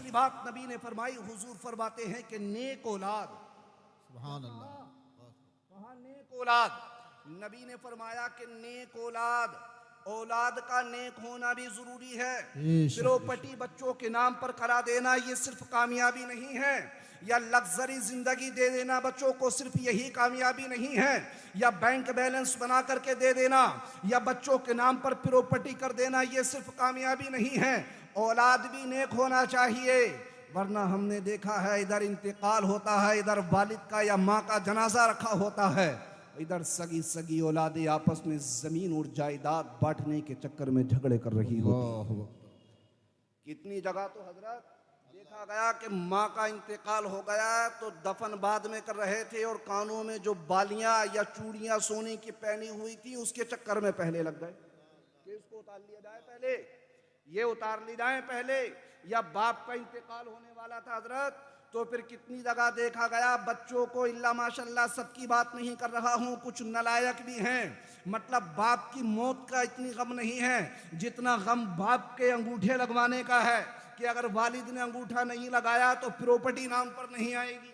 की बात नबी ने फरमाई, हुजूर फरमाते हैं कि नेक औलाद, सुभान अल्लाह। कहा नेक औलाद, नबी ने फरमाया कि नेक औलाद, औलाद का नेक होना भी जरूरी है। प्रॉपर्टी बच्चों के नाम पर करा देना ये सिर्फ कामयाबी नहीं है, या लग्जरी जिंदगी दे देना बच्चों को सिर्फ यही कामयाबी नहीं है, या बैंक बैलेंस बना करके दे देना, या बच्चों के नाम पर प्रॉपर्टी कर देना ये सिर्फ कामयाबी नहीं है। औलाद भी नेक होना चाहिए, वरना हमने देखा है इधर इंतकाल होता है, इधर वालिद का या माँ का जनाजा रखा होता है, इधर सगी सगी औलादे आपस में जमीन और जायदाद बांटने के चक्कर में झगड़े कर रही होती। कितनी जगह तो हजरत देखा गया कि माँ का इंतकाल हो गया तो दफन बाद में कर रहे थे, और कानों में जो बालियां या चूड़ियां सोने की पहनी हुई थी उसके चक्कर में पहले लग गए कि इसको उतार लिया जाए पहले, ये उतार ली जाए पहले, या बाप का इंतकाल होने वाला था हजरत, तो फिर कितनी जगह देखा गया बच्चों को, इल्ला माशाल्लाह सबकी बात नहीं कर रहा हूं, कुछ नालायक भी हैं, मतलब बाप की मौत का इतनी गम नहीं है जितना गम बाप के अंगूठे लगवाने का है, कि अगर वालिद ने अंगूठा नहीं लगाया तो प्रॉपर्टी नाम पर नहीं आएगी,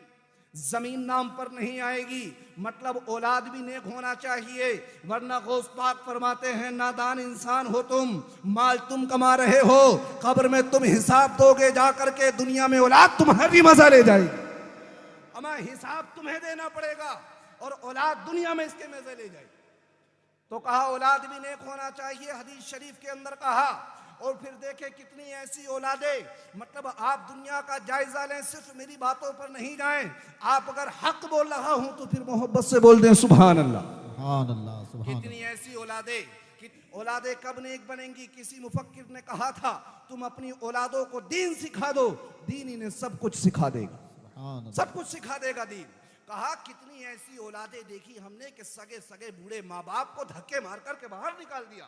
जमीन नाम पर नहीं आएगी। मतलब औलाद भी नेक होना चाहिए, वरना गौस पाक फरमाते हैं नादान इंसान हो तुम, माल तुम कमा रहे हो, कब्र में तुम हिसाब दोगे जा करके, दुनिया में औलाद तुम्हारी मजा ले जाएगी, अमा हिसाब तुम्हें देना पड़ेगा, और औलाद दुनिया में इसके मजे ले जाएगी। तो कहा औलाद भी नेक होना चाहिए, हदीस शरीफ के अंदर कहा। और फिर देखे कितनी ऐसी औलादे, मतलब आप दुनिया का जायजा लें, सिर्फ मेरी बातों पर नहीं जाएं, आप अगर हक बोल रहा हूं तो फिर मोहब्बत से बोल दें सुभान अल्लाह, सुभान अल्लाह, सुभान। कितनी ऐसी औलादे, औलादे कब नेक बनेंगी? किसी मुफक्किर ने कहा था तुम अपनी औलादों को दीन सिखा दो, दीन इन्हें सब कुछ सिखा देगा, सब कुछ सिखा देगा दीन। कहा कितनी ऐसी औलादे देखी हमने कि सगे सगे बूढ़े माँ बाप को धक्के मार करके बाहर निकाल दिया,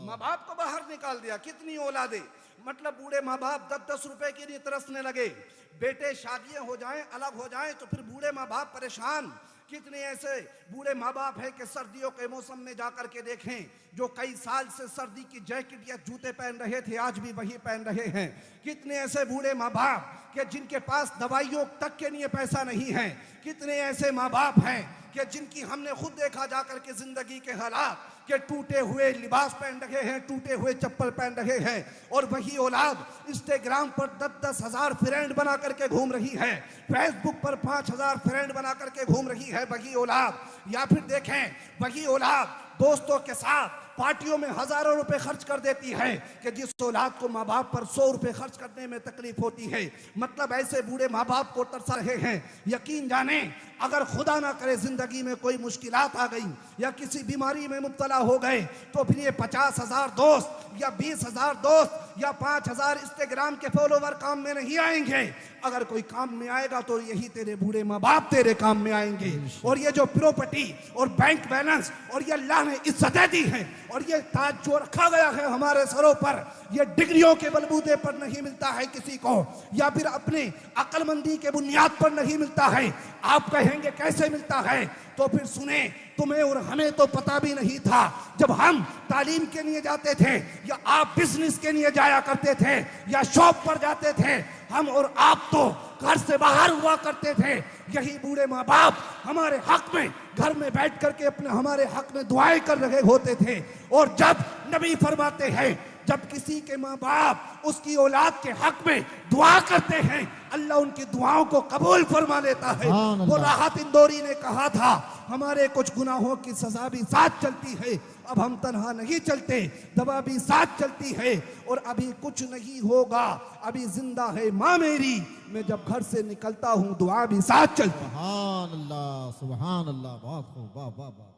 माँ बाप को बाहर निकाल दिया। कितनी औलादे, मतलब बूढ़े माँ बाप 10-10 रुपए के लिए तरसने लगे, बेटे शादियां हो जाएं अलग हो जाएं तो फिर बूढ़े माँ बाप परेशान। कितने ऐसे बूढ़े माँ बाप हैं कि सर्दियों के मौसम में जाकर के देखें, जो कई साल से सर्दी की जैकेट या जूते पहन रहे थे आज भी वही पहन रहे हैं। कितने ऐसे बूढ़े माँ बाप कि जिनके पास दवाइयों तक के लिए पैसा नहीं है। कितने ऐसे माँ बाप हैं कि जिनकी हमने खुद देखा जाकर के जिंदगी के हालात, के टूटे हुए लिबास पहन रहे हैं, टूटे हुए चप्पल पहन रहे हैं, और वही औलाद इंस्टाग्राम पर 10-10 हजार फ्रेंड बना करके घूम रही है, फेसबुक पर 5,000 फ्रेंड बना करके घूम रही है वही औलाद। या फिर देखें वही औलाद दोस्तों के साथ पार्टियों में हजारों रुपए खर्च कर देती है, कि जिस औलाद को माँ बाप पर 100 रुपए खर्च करने में तकलीफ होती है। मतलब ऐसे बूढ़े माँ बाप को तरसा रहे हैं। यकीन जाने अगर खुदा ना करे जिंदगी में कोई मुश्किलात आ गई या किसी बीमारी में मुब्तला हो गए तो फिर ये 50,000 दोस्त या 20,000 दोस्त या 5,000 इंस्टाग्राम के फॉलोवर काम में नहीं आएंगे। अगर कोई काम में आएगा तो यही तेरे बूढ़े माँ बाप तेरे काम में आएंगे। और ये जो प्रॉपर्टी और बैंक बैलेंस और ये अल्लाह ने इज्जतें दी हैं और ये ताज जो रखा गया है हमारे सरों पर, ये डिग्रियों के बलबूते पर नहीं मिलता है किसी को, या फिर अपने अक्लमंदी के बुनियाद पर नहीं मिलता है। आप कहेंगे कैसे मिलता है? तो फिर सुने, तुम्हें और हमें तो पता भी नहीं था। जब हम तालीम के लिए जाते थे या आप बिजनेस के लिए जाया करते थे या शॉप पर जाते थे, हम और आप तो घर से बाहर हुआ करते थे। यही बूढ़े माँ बाप हमारे हक में घर में बैठ करके अपने हमारे हक में दुआएं कर रहे होते थे। और जब नबी फरमाते हैं जब किसी के माँ बाप उसकी औलाद के हक में दुआ करते हैं अल्लाह उनकी दुआओं को कबूल फरमा लेता है। वो राहत इंदौरी ने कहा था हमारे कुछ गुनाहों की सजा भी साथ चलती है, अब हम तन्हा नहीं चलते, दवा भी साथ चलती है और अभी कुछ नहीं होगा, अभी जिंदा है माँ मेरी, मैं जब घर से निकलता हूँ दुआ भी साथ चलती। सुभान अल्लाह, सुभान अल्लाह, बहुत खूब, वाह वाह वाह,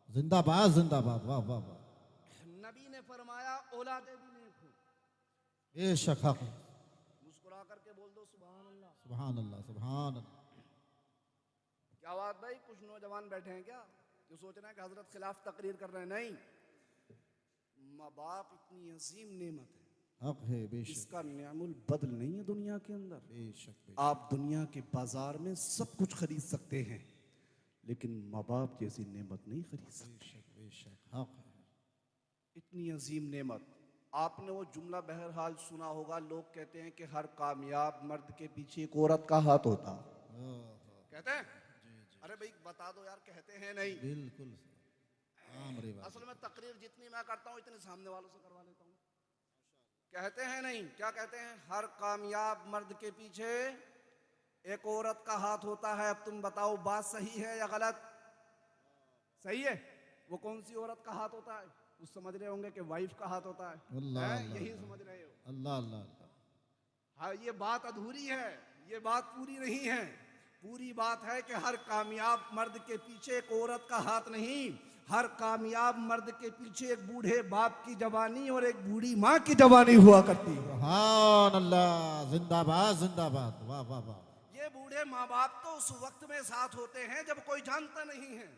जिंदाबाद जिंदाबाद, वाह वाह वाह। नबी ने फरमाया औलादे भी नेक हो। बेशक हक, मुस्कुरा करके बोल दो सुभान अल्लाह, सुभान अल्लाह, सुभान अल्लाह। क्या बात भाई, कुछ नौजवान बैठे हैं क्या जो सोच रहे हैं कि हजरत खिलाफ तकरीर कर रहे हैं? नहीं, माँ बाप इतनी अजीम नेमत है, हक है, बेशक, इसका नियामुल बदल नहीं है दुनिया के अंदर। बेशक, बेशक। आप दुनिया के बाजार में सब कुछ खरीद सकते हैं लेकिन माँ बाप जैसी नेमत नहीं खरीद सकते। बेशक, बेशक, हक है। इतनी अजीम नेमत। आपने वो जुमला बहरहाल सुना होगा, लोग कहते हैं कि हर कामयाब मर्द के पीछे एक औरत का हाथ होता। कहते हैं? अरे भाई बता दो यार, कहते हैं नहीं? बिल्कुल आम रे बात। असल में तकरीर जितनी मैं करता हूँ इतनी सामने वालों से करवा लेता हूँ। कहते हैं नहीं? क्या कहते हैं? हर कामयाब मर्द के पीछे एक औरत का हाथ होता है। अब तुम बताओ बात सही है या गलत? सही है। वो कौन सी औरत का हाथ होता है? उस समझ रहे होंगे कि वाइफ का हाथ होता है, अल्लाह है? अल्लाह यही समझ रहे हो? अल्लाह अल्लाह अल्लाह। हाँ, ये बात अधूरी है, ये बात पूरी नहीं है। पूरी बात है कि हर कामयाब मर्द के पीछे एक औरत का हाथ नहीं, हर कामयाब मर्द के पीछे एक बूढ़े बाप की जवानी और एक बूढ़ी माँ की जवानी हुआ करती है। सुभान अल्लाह, जिंदाबाद जिंदाबाद, वाह वाह वाह। ये बूढ़े माँ बाप तो उस वक्त में साथ होते हैं जब कोई जानता नहीं है।